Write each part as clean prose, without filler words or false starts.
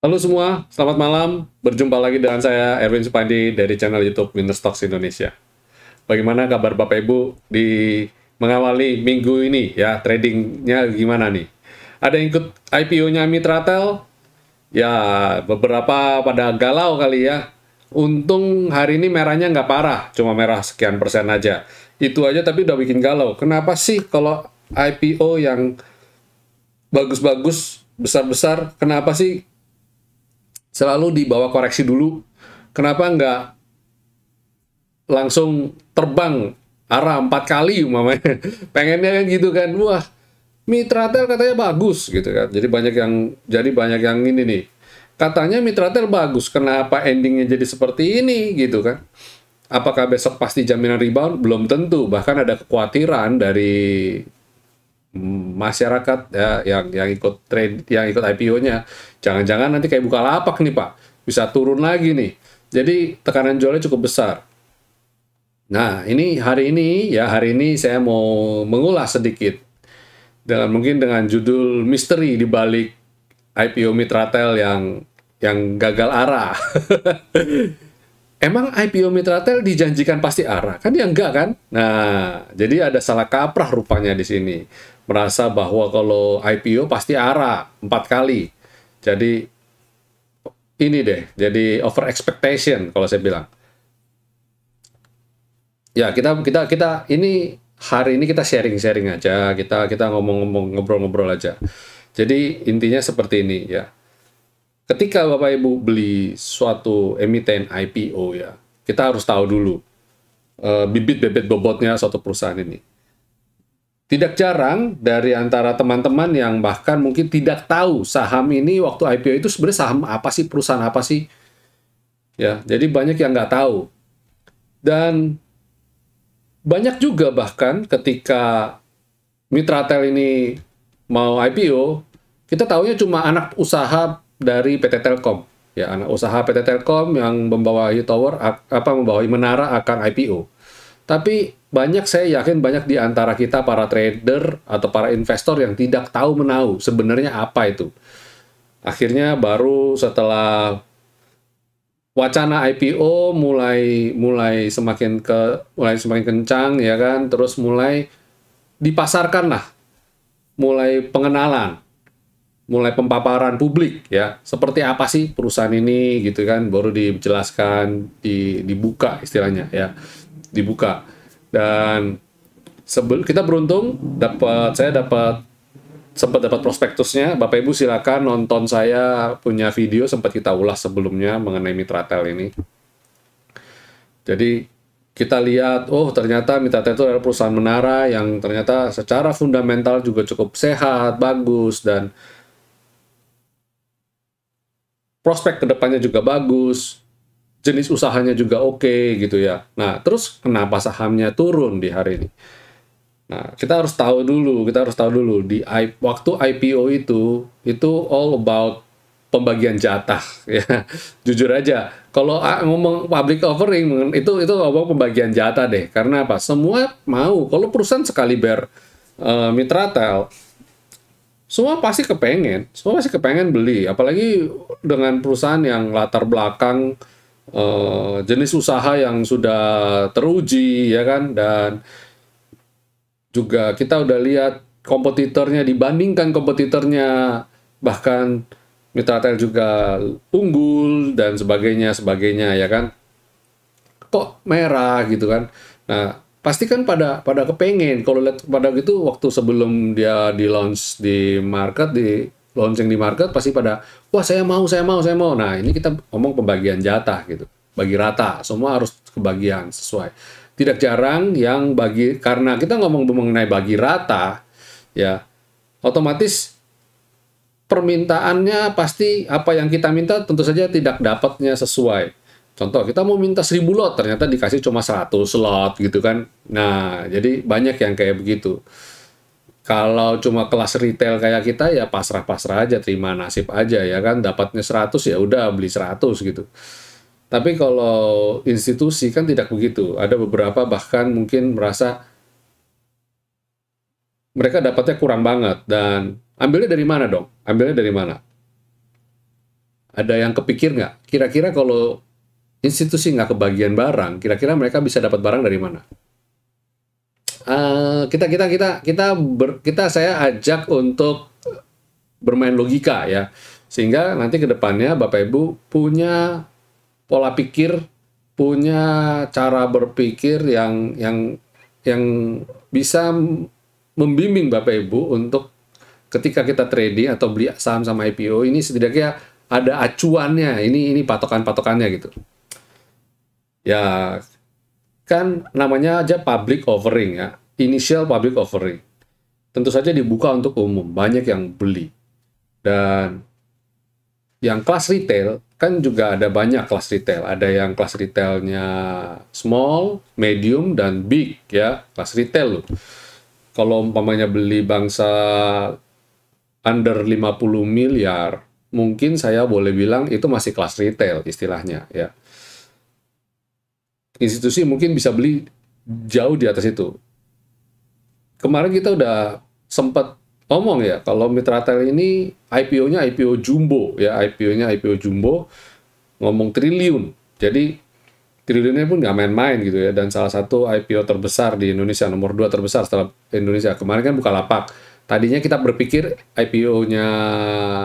Halo semua, selamat malam. Berjumpa lagi dengan saya, Erwin Supandi, dari channel YouTube Winner Stocks Indonesia. Bagaimana kabar Bapak Ibu di mengawali minggu ini ya, tradingnya gimana nih? Ada yang ikut IPO-nya Mitratel? Ya, beberapa pada galau kali ya. Untung hari ini merahnya nggak parah, cuma merah sekian persen aja. Itu aja tapi udah bikin galau. Kenapa sih kalau IPO yang bagus-bagus, besar-besar, kenapa sih selalu di bawah koreksi dulu? Kenapa nggak langsung terbang arah 4 kali umpamanya? Pengennya kan gitu kan. Wah, Mitratel katanya bagus gitu kan. Jadi banyak yang ini nih. Katanya Mitratel bagus, kenapa endingnya jadi seperti ini gitu kan? Apakah besok pasti jaminan rebound? Belum tentu. Bahkan ada kekhawatiran dari masyarakat ya, yang ikut trade, yang ikut IPO-nya, jangan-jangan nanti kayak Bukalapak nih Pak, bisa turun lagi nih. Jadi tekanan jualnya cukup besar. Nah, hari ini saya mau mengulas sedikit mungkin dengan judul misteri di balik IPO Mitratel yang gagal arah. Emang IPO Mitratel dijanjikan pasti arah? Kan ya enggak kan? Nah, jadi ada salah kaprah rupanya di sini. Merasa bahwa kalau IPO pasti arah 4 kali. Jadi ini deh, jadi over expectation kalau saya bilang. Ya, ini hari ini kita sharing-sharing aja, kita ngomong-ngomong, ngobrol-ngobrol aja. Jadi intinya seperti ini ya. Ketika Bapak Ibu beli suatu emiten IPO ya, kita harus tahu dulu bibit-bibit bobotnya suatu perusahaan ini. Tidak jarang dari antara teman-teman yang bahkan mungkin tidak tahu saham ini waktu IPO itu sebenarnya saham apa sih, perusahaan apa sih. Ya, jadi banyak yang nggak tahu. Dan banyak juga bahkan ketika Mitratel ini mau IPO, kita tahunya cuma anak usaha dari PT Telkom. Ya, anak usaha PT Telkom yang membawahi membawahi menara akan IPO. Tapi saya yakin banyak di antara kita para trader atau para investor yang tidak tahu menahu sebenarnya apa itu. Akhirnya baru setelah wacana IPO mulai semakin kencang ya kan, terus mulai dipasarkan lah, mulai pengenalan, mulai pempaparan publik ya, seperti apa sih perusahaan ini gitu kan, baru dijelaskan, dibuka istilahnya ya, dibuka. Dan kita beruntung saya sempat dapat prospektusnya. Bapak Ibu silakan nonton, saya punya video sempat kita ulas sebelumnya mengenai Mitratel ini. Jadi kita lihat, oh ternyata Mitratel itu adalah perusahaan menara yang ternyata secara fundamental juga cukup sehat, bagus, dan prospek kedepannya juga bagus, jenis usahanya juga oke gitu ya. Nah, terus kenapa sahamnya turun di hari ini? Nah, kita harus tahu dulu waktu IPO itu all about pembagian jatah ya. Jujur aja, kalau ngomong public offering itu ngomong pembagian jatah deh. Karena apa? Semua mau, kalau perusahaan sekali Mitratel, semua pasti kepengen beli, apalagi dengan perusahaan yang latar belakang jenis usaha yang sudah teruji ya kan, dan juga kita udah lihat dibandingkan kompetitornya, bahkan Mitratel juga unggul dan sebagainya ya kan, kok merah gitu kan. Nah, pasti kan pada kepengen. Kalau lihat pada gitu, waktu sebelum dia launching di market pasti pada, wah saya mau. Nah, ini kita ngomong pembagian jatah gitu, bagi rata, semua harus kebagian sesuai. Tidak jarang yang karena kita ngomong mengenai bagi rata ya, otomatis permintaannya pasti apa yang kita minta tentu saja tidak dapatnya sesuai. Contoh, kita mau minta 1000 lot, ternyata dikasih cuma 100 slot gitu kan. Nah, jadi banyak yang kayak begitu. Kalau cuma kelas retail kayak kita ya pasrah-pasrah aja, terima nasib aja ya kan, dapatnya 100 ya udah beli 100 gitu. Tapi kalau institusi kan tidak begitu. Ada beberapa bahkan mungkin merasa mereka dapatnya kurang banget, dan ambilnya dari mana dong? Ada yang kepikir nggak? Kira-kira kalau institusi nggak kebagian barang, kira-kira mereka bisa dapat barang dari mana? Saya ajak untuk bermain logika ya, sehingga nanti ke depannya Bapak Ibu punya pola pikir, punya cara berpikir yang bisa membimbing Bapak Ibu untuk ketika kita trading atau beli saham sama IPO ini setidaknya ada acuannya, ini patokan-patokannya gitu. Ya, kan namanya aja public offering ya, initial public offering. Tentu saja dibuka untuk umum, banyak yang beli. Dan yang kelas retail, kan juga ada banyak kelas retail. Ada yang kelas retailnya small, medium, dan big ya, kelas retail loh. Kalau umpamanya beli bangsa under 50 miliar, mungkin saya boleh bilang itu masih kelas retail istilahnya ya. Institusi mungkin bisa beli jauh di atas itu. Kemarin kita udah sempat ngomong ya, kalau Mitratel ini IPO-nya IPO jumbo ya, IPO-nya IPO jumbo, ngomong triliun. Jadi triliunnya pun nggak main-main gitu ya, dan salah satu IPO terbesar di Indonesia, nomor 2 terbesar setelah Indonesia. Kemarin kan Bukalapak. Tadinya kita berpikir IPO-nya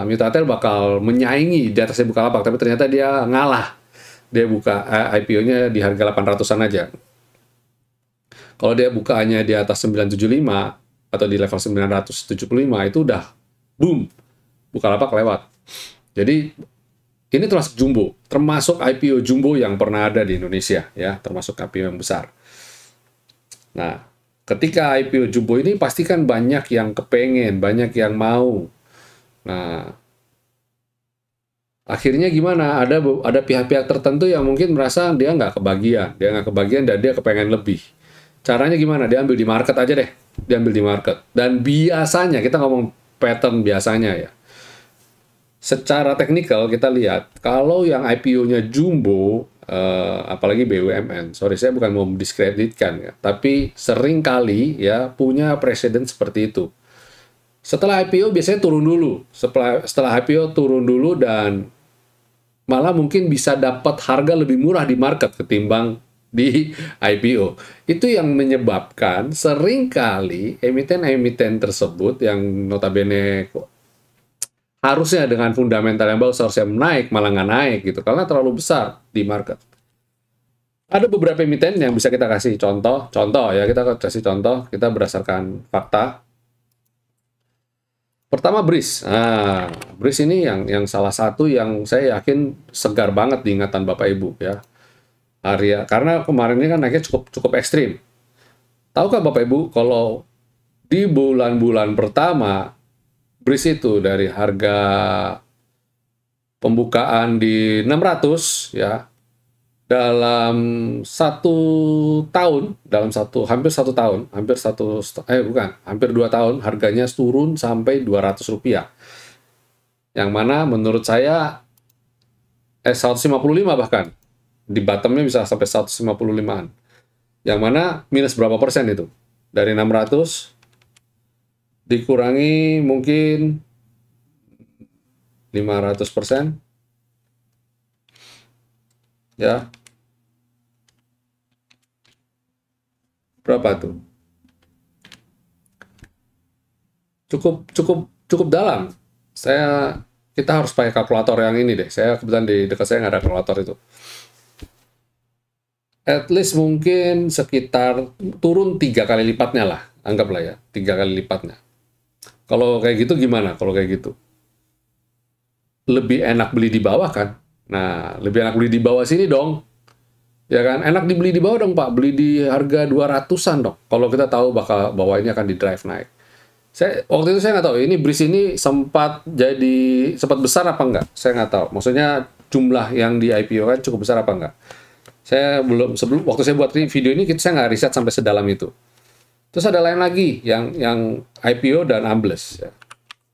Mitratel bakal menyaingi di atasnya Bukalapak, tapi ternyata dia ngalah. Dia buka IPO-nya di harga 800-an aja. Kalau dia bukanya di atas 975 atau di level 975 itu udah boom, Bukalapak lewat. Jadi ini termasuk jumbo, termasuk IPO jumbo yang pernah ada di Indonesia ya, termasuk IPO yang besar. Nah, ketika IPO jumbo ini pasti kan banyak yang kepengen, banyak yang mau. Nah, akhirnya gimana? Ada pihak-pihak tertentu yang mungkin merasa dia nggak kebagian dan dia kepengen lebih. Caranya gimana? Dia ambil di market aja deh, diambil di market. Dan biasanya kita ngomong pattern biasanya ya. Secara teknikal kita lihat kalau yang IPO-nya jumbo, apalagi BUMN, sorry saya bukan mau mendiskreditkan ya, tapi sering kali ya punya presiden seperti itu. Setelah IPO biasanya turun dulu. Setelah IPO turun dulu dan malah mungkin bisa dapat harga lebih murah di market ketimbang di IPO. Itu yang menyebabkan seringkali emiten-emiten tersebut yang notabene harusnya dengan fundamental yang bagus harusnya naik, malah nggak naik gitu, karena terlalu besar di market. Ada beberapa emiten yang bisa kita kasih contoh ya, kita kasih contoh, kita berdasarkan fakta. Pertama BRIS. Nah, BRIS ini yang salah satu yang saya yakin segar banget di ingatan Bapak Ibu ya. Karena kemarin ini kan naiknya cukup ekstrim. Tahukah Bapak Ibu kalau di bulan-bulan pertama BRIS itu dari harga pembukaan di 600 ya, dalam hampir 2 tahun harganya turun sampai Rp200, yang mana menurut saya 155 bahkan di bottomnya bisa sampai 155an, yang mana minus berapa persen itu dari 600 dikurangi mungkin 500% ya. Berapa tuh? Cukup dalam. Kita harus pakai kalkulator yang ini deh. Saya kebetulan di dekat saya nggak ada kalkulator itu. At least mungkin sekitar turun 3 kali lipatnya lah. Anggaplah ya, 3 kali lipatnya. Kalau kayak gitu gimana? Kalau kayak gitu lebih enak beli di bawah kan? Nah, lebih enak beli di bawah sini dong. Ya kan, enak dibeli di bawah dong Pak, beli di harga 200-an dong. Kalau kita tahu bakal bahwa ini akan di drive naik. Waktu itu saya nggak tahu, ini BRIS ini sempat besar apa enggak? Saya nggak tahu. Maksudnya jumlah yang di IPO kan cukup besar apa enggak? Saya waktu saya buat video ini, saya nggak riset sampai sedalam itu. Terus ada lain lagi yang IPO dan ambles. Ya.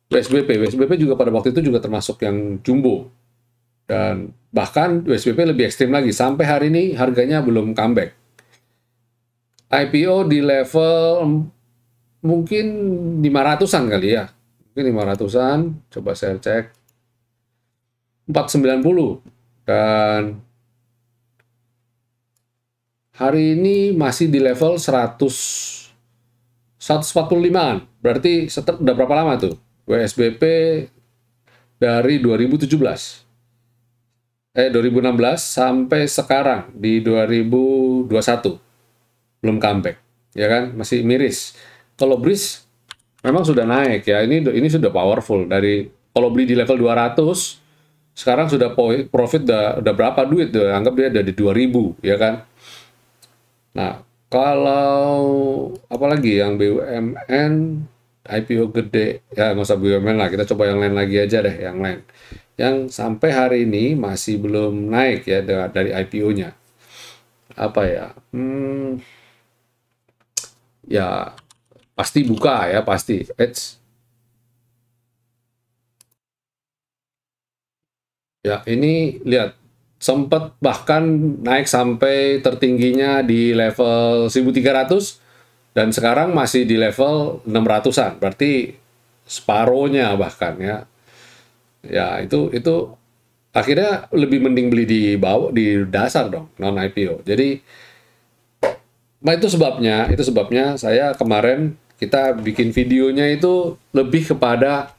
WSBP juga pada waktu itu juga termasuk yang jumbo. Dan bahkan WSBP lebih ekstrim lagi. Sampai hari ini harganya belum comeback. IPO di level mungkin 500-an kali ya. Mungkin 500-an. Coba saya cek. 490 dan hari ini masih di level 145-an. Berarti udah berapa lama tuh? WSBP dari 2016 sampai sekarang di 2021 belum comeback, ya kan? Masih miris. Kalau BRIS memang sudah naik ya. Ini sudah powerful dari kalau beli di level 200 sekarang sudah profit udah berapa duit tuh? Anggap dia ada di 2000, ya kan? Nah, kalau apalagi yang BUMN IPO gede, ya nggak usah BUMN lah, kita coba yang lain lagi aja deh, yang lain. Yang sampai hari ini masih belum naik ya dari IPO-nya. Apa ya? Ya pasti buka ya, pasti. Ya, ini lihat sempat bahkan naik sampai tertingginya di level 1.300 dan sekarang masih di level 600-an. Berarti separohnya bahkan ya. Ya, itu akhirnya lebih mending beli di bawah di dasar dong, non IPO. Jadi itu sebabnya saya kemarin kita bikin videonya itu lebih kepada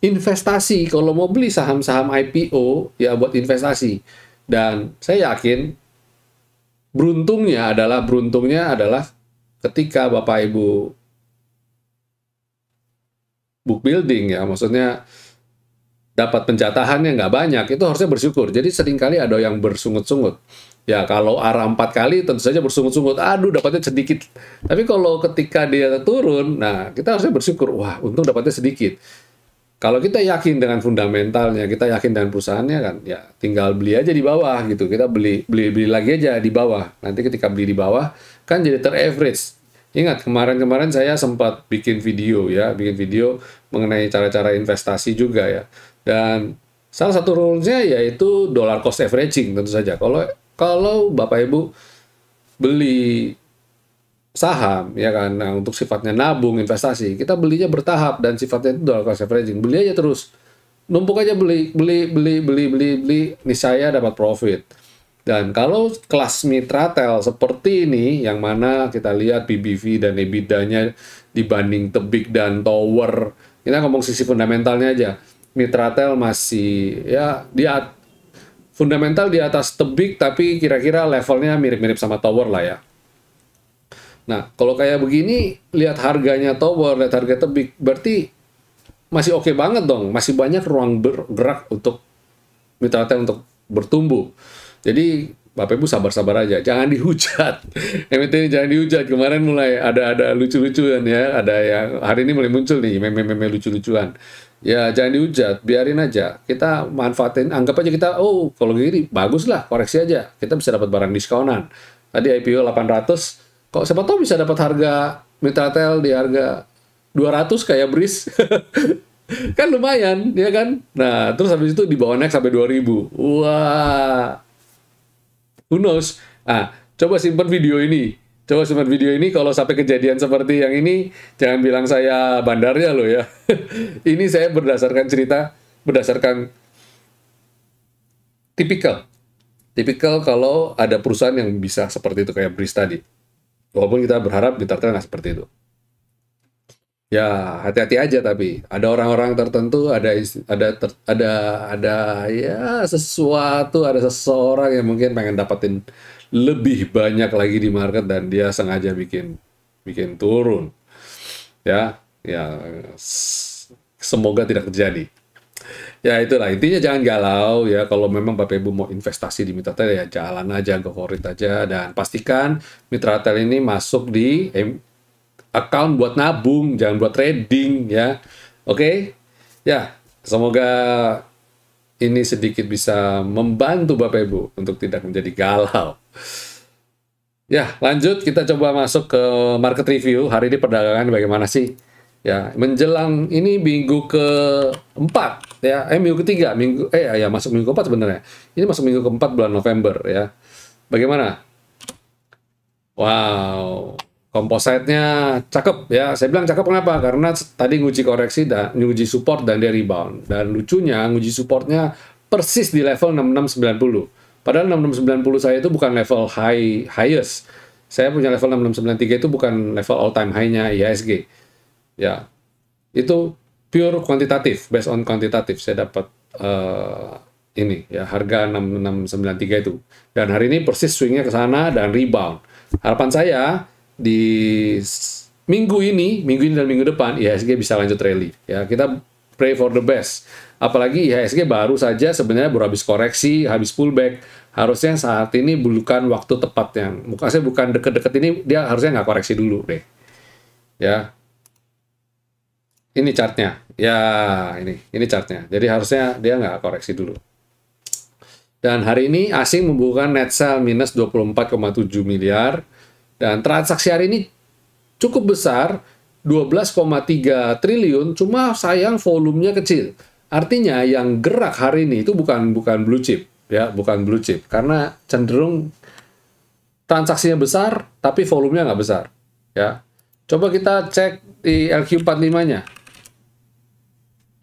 investasi. Kalau mau beli saham-saham IPO, ya buat investasi. Dan saya yakin beruntungnya adalah ketika Bapak Ibu book building ya, maksudnya dapat penjatahannya nggak banyak, itu harusnya bersyukur. Jadi seringkali ada yang bersungut-sungut. Ya kalau arah 4 kali tentu saja bersungut-sungut, aduh dapatnya sedikit. Tapi kalau ketika dia turun, nah kita harusnya bersyukur, wah untung dapatnya sedikit. Kalau kita yakin dengan fundamentalnya, kita yakin dengan perusahaannya kan, ya tinggal beli aja di bawah gitu. Kita beli lagi aja di bawah. Nanti ketika beli di bawah kan jadi ter-average. Ingat kemarin saya sempat bikin video mengenai cara-cara investasi juga ya. Dan salah satu rules-nya yaitu dollar cost averaging tentu saja. Kalau Bapak Ibu beli saham ya kan, nah, untuk sifatnya nabung investasi, kita belinya bertahap dan sifatnya itu dollar cost averaging. Beli aja terus, numpuk aja beli, niscaya dapat profit. Dan kalau kelas Mitratel seperti ini, yang mana kita lihat PBV dan EBITDA-nya dibanding Tebik dan Tower, kita ngomong sisi fundamentalnya aja, Mitratel masih ya fundamental di atas Tebik, tapi kira-kira levelnya mirip-mirip sama Tower lah ya. Nah, kalau kayak begini, lihat harganya Tower, lihat harga Tebik, berarti masih oke banget dong. Masih banyak ruang bergerak untuk Mitratel untuk bertumbuh. Jadi, Bapak Ibu sabar-sabar aja. Jangan dihujat. MT ini jangan dihujat. Kemarin mulai ada lucu-lucuan ya. Ada yang hari ini mulai muncul nih, meme-meme lucu-lucuan. Ya, jangan dihujat. Biarin aja. Kita manfaatin, anggap aja kita, oh, kalau gini, bagus lah, koreksi aja. Kita bisa dapat barang diskonan. Tadi IPO 800, kok siapa tahu bisa dapat harga Mitratel di harga 200 kayak BRIS. Kan lumayan, ya kan? Nah, terus habis itu di bawah naik sampai 2000. Wah. Who knows? Ah, coba simpan video ini. Kalau sampai kejadian seperti yang ini, jangan bilang saya bandarnya loh ya. Ini saya berdasarkan tipikal. Tipikal kalau ada perusahaan yang bisa seperti itu kayak BRIS tadi. Walaupun kita berharap Mitratel nggak seperti itu. Ya, hati-hati aja tapi ada orang-orang tertentu, ada ya sesuatu, ada seseorang yang mungkin pengen dapetin lebih banyak lagi di market dan dia sengaja bikin turun. Ya, semoga tidak terjadi. Ya itulah intinya, jangan galau ya. Kalau memang Bapak Ibu mau investasi di Mitratel ya jalan aja, go for it aja, dan pastikan Mitratel ini masuk di account buat nabung, jangan buat trading ya. Oke? Ya, semoga ini sedikit bisa membantu Bapak Ibu untuk tidak menjadi galau. Ya, lanjut kita coba masuk ke market review. Hari ini perdagangan bagaimana sih? Ya, menjelang ini minggu keempat ya, minggu ketiga, masuk minggu keempat sebenarnya. Ini masuk minggu keempat bulan November ya. Bagaimana? Wow, kompositnya cakep ya. Saya bilang cakep kenapa? Karena tadi nguji koreksi dan nguji support dan dia rebound. Dan lucunya nguji supportnya persis di level 6690. Padahal 6690 saya itu bukan level highest. Saya punya level 6693 itu bukan level all time high-nya IHSG. Ya. Itu pure kuantitatif, based on kuantitatif saya dapat ini ya, harga 6693 itu. Dan hari ini persis swingnya ke sana dan rebound. Harapan saya di minggu ini dan minggu depan IHSG bisa lanjut rally. Ya, kita pray for the best. Apalagi IHSG baru saja sebenarnya baru habis koreksi, habis pullback. Harusnya saat ini bukan waktu tepat yang, maksudnya bukan deket-deket ini, dia harusnya nggak koreksi dulu deh. Ya, ini chartnya. Ya, ini chartnya. Jadi harusnya dia nggak koreksi dulu. Dan hari ini asing membukukan net sell minus 24,7 miliar. Dan transaksi hari ini cukup besar, 12,3 triliun, cuma sayang volumenya kecil. Artinya yang gerak hari ini itu bukan blue chip. Ya, bukan blue chip. Karena cenderung transaksinya besar, tapi volumenya nggak besar. Ya. Coba kita cek di LQ45-nya.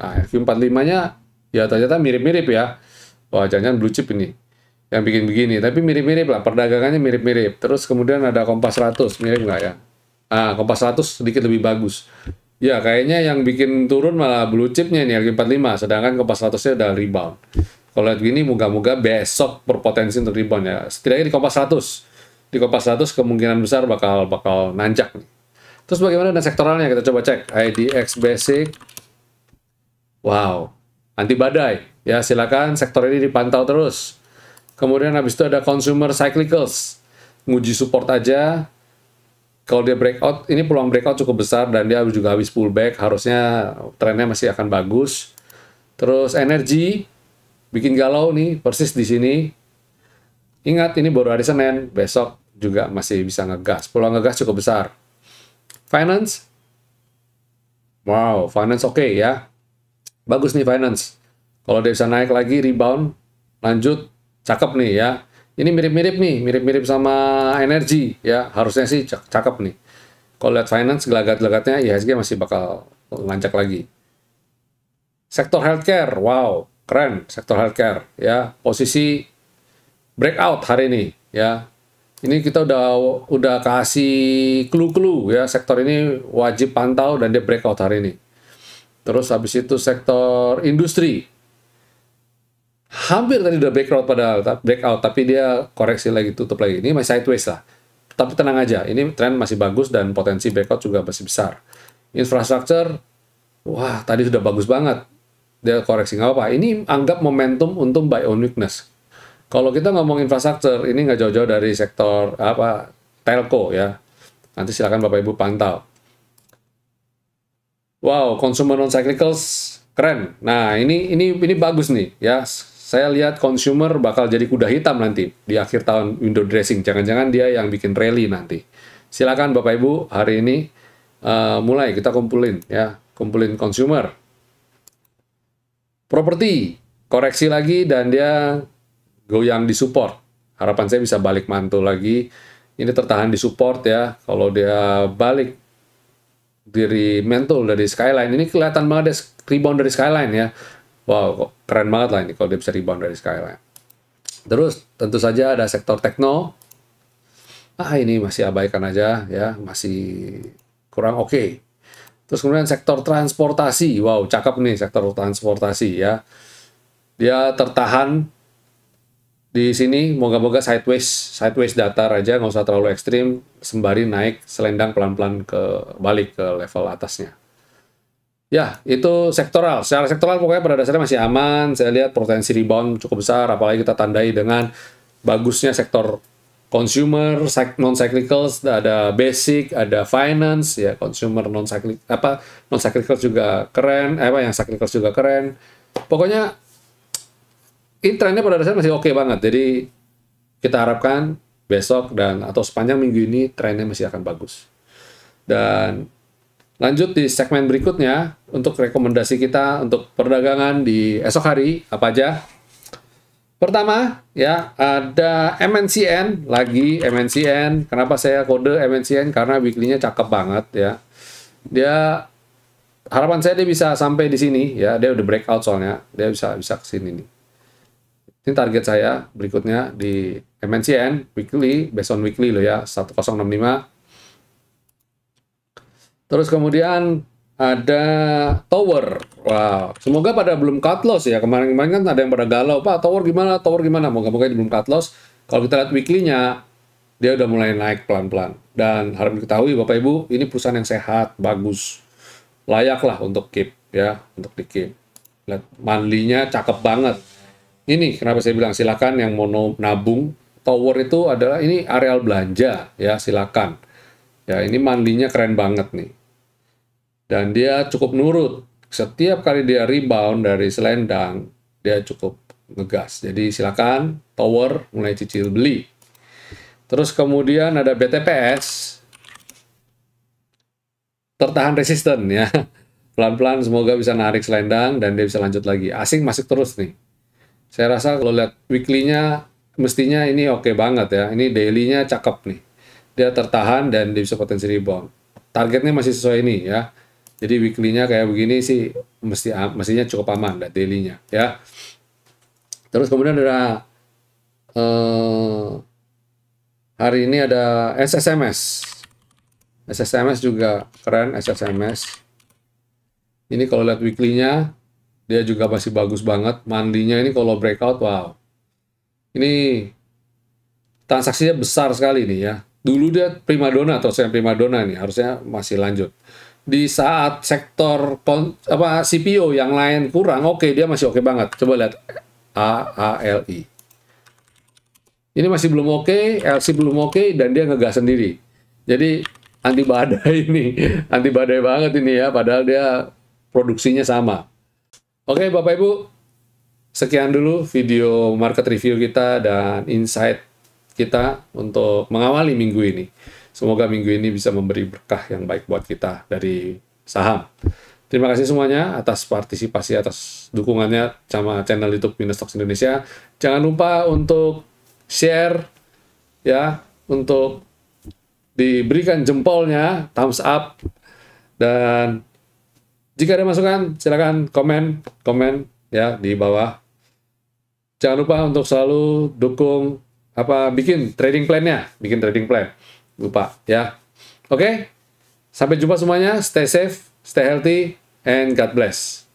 Nah, LQ45-nya ya ternyata mirip-mirip ya. Wah, jangan blue chip ini yang bikin begini. Tapi mirip-mirip lah, perdagangannya mirip-mirip. Terus kemudian ada Kompas 100, mirip nggak ya? Kompas 100 sedikit lebih bagus. Ya, kayaknya yang bikin turun malah blue chipnya nih, LQ45. Sedangkan Kompas 100-nya udah rebound. Kalau lihat gini, moga-moga besok berpotensi untuk rebound ya. Setidaknya di Kompas 100. Di Kompas 100 kemungkinan besar bakal nanjak nih. Terus bagaimana dengan sektoralnya? Kita coba cek. IDX Basic. Wow, anti badai. Ya, silakan sektor ini dipantau terus. Kemudian habis itu ada Consumer Cyclicals. Nguji support aja. Kalau dia breakout, ini peluang breakout cukup besar dan dia juga habis pullback. Harusnya trennya masih akan bagus. Terus energi, bikin galau nih, persis di sini. Ingat, ini baru hari Senin. Besok juga masih bisa ngegas. Peluang ngegas cukup besar. Finance. Wow, finance oke ya. Bagus nih finance. Kalau dia bisa naik lagi, rebound, lanjut, cakep nih ya. Ini mirip-mirip nih, mirip-mirip sama energi ya. Harusnya sih cakep nih. Kalau lihat finance, gelagat-gelagatnya IHSG masih bakal lanjak lagi. Sektor healthcare, wow, keren sektor healthcare ya. Posisi breakout hari ini ya. Ini kita udah kasih clue-clue ya, sektor ini wajib pantau dan dia breakout hari ini. Terus habis itu sektor industri. Hampir tadi udah breakout, tapi dia koreksi lagi, tutup lagi. Ini masih sideways lah. Tapi tenang aja, ini tren masih bagus dan potensi breakout juga masih besar. Infrastruktur, wah tadi sudah bagus banget. Dia koreksi, nggak apa-apa. Ini anggap momentum untuk buy on weakness. Kalau kita ngomong infrastruktur, ini nggak jauh-jauh dari sektor telco ya. Nanti silakan Bapak Ibu pantau. Wow, consumer non cyclicals keren. Nah, ini bagus nih ya. Saya lihat consumer bakal jadi kuda hitam nanti di akhir tahun window dressing. Jangan-jangan dia yang bikin rally nanti. Silakan Bapak Ibu, hari ini mulai kita kumpulin ya, kumpulin consumer. Properti koreksi lagi dan dia goyang di support. Harapan saya bisa balik mantul lagi. Ini tertahan di support ya. Kalau dia balik dari mantul dari skyline, ini kelihatan banget dia rebound dari skyline ya. Wow, keren banget lah ini kalau dia bisa rebound dari skyline. Terus tentu saja ada sektor tekno. Ini masih abaikan aja ya, masih kurang oke. Terus kemudian sektor transportasi. Wow, cakep nih sektor transportasi ya. Dia tertahan di sini, moga-moga sideways datar aja, nggak usah terlalu ekstrim, sembari naik selendang pelan-pelan balik ke level atasnya. Ya, itu sektoral. Secara sektoral pokoknya pada dasarnya masih aman. Saya lihat potensi rebound cukup besar, apalagi kita tandai dengan bagusnya sektor consumer, non-cyclicals, ada basic, ada finance, ya consumer non-cyclicals juga keren, yang cyclicals juga keren. Pokoknya ini trennya pada dasarnya masih oke banget. Jadi kita harapkan besok atau sepanjang minggu ini trennya masih akan bagus. Dan lanjut di segmen berikutnya untuk rekomendasi kita untuk perdagangan di esok hari apa aja. Pertama ya ada MNCN, lagi MNCN. Kenapa saya kode MNCN? Karena weekly-nya cakep banget ya. Harapan saya dia bisa sampai di sini ya. Dia udah breakout soalnya. Dia bisa ke sini nih. Ini target saya berikutnya di MNCN weekly, based on weekly loh ya, 1065. Terus kemudian ada tower. Wow, semoga pada belum cut loss ya. Kemarin-kemarin kan ada yang pada galau, Pak, tower gimana, tower gimana. Moga-moga belum cut loss. Kalau kita lihat weekly-nya, dia udah mulai naik pelan-pelan. Dan harap diketahui Bapak Ibu, ini perusahaan yang sehat, bagus. Layak lah untuk keep ya, untuk di keep. Lihat monthly-nya cakep banget. Ini kenapa saya bilang silakan yang mau nabung. Tower itu adalah ini areal belanja ya, silakan. Ya, ini monthly-nya keren banget nih. Dan dia cukup nurut. Setiap kali dia rebound dari selendang, dia cukup ngegas. Jadi silakan tower mulai cicil beli. Terus kemudian ada BTPS. Tertahan resisten ya. Pelan-pelan semoga bisa narik selendang dan dia bisa lanjut lagi. Asing masuk terus nih. Saya rasa kalau lihat weekly-nya mestinya ini oke banget ya. Ini daily-nya cakep nih. Dia tertahan dan dia bisa potensi rebound. Targetnya masih sesuai ini ya. Jadi weekly-nya kayak begini sih mestinya cukup aman dan daily-nya ya. Terus kemudian ada hari ini ada SSMS. SSMS juga keren, SSMS. Ini kalau lihat weekly-nya dia juga masih bagus banget. Monthly-nya ini kalau breakout, wow. Ini transaksinya besar sekali nih ya. Dulu dia primadona atau saya primadona nih, harusnya masih lanjut. Di saat sektor CPO yang lain kurang, oke, dia masih oke banget. Coba lihat AALI. Ini masih belum oke, LC belum oke, dan dia ngegas sendiri. Jadi anti badai ini, anti badai banget ini ya, padahal dia produksinya sama. Oke, Bapak Ibu, sekian dulu video market review kita dan insight kita untuk mengawali minggu ini. Semoga minggu ini bisa memberi berkah yang baik buat kita dari saham. Terima kasih semuanya atas partisipasi, atas dukungannya sama channel YouTube Minus Stocks Indonesia. Jangan lupa untuk share, ya, untuk diberikan jempolnya, thumbs up, dan jika ada masukan, silakan komen ya di bawah. Jangan lupa untuk selalu dukung bikin trading plan-nya, lupa ya. Oke, sampai jumpa semuanya. Stay safe, stay healthy, and God bless.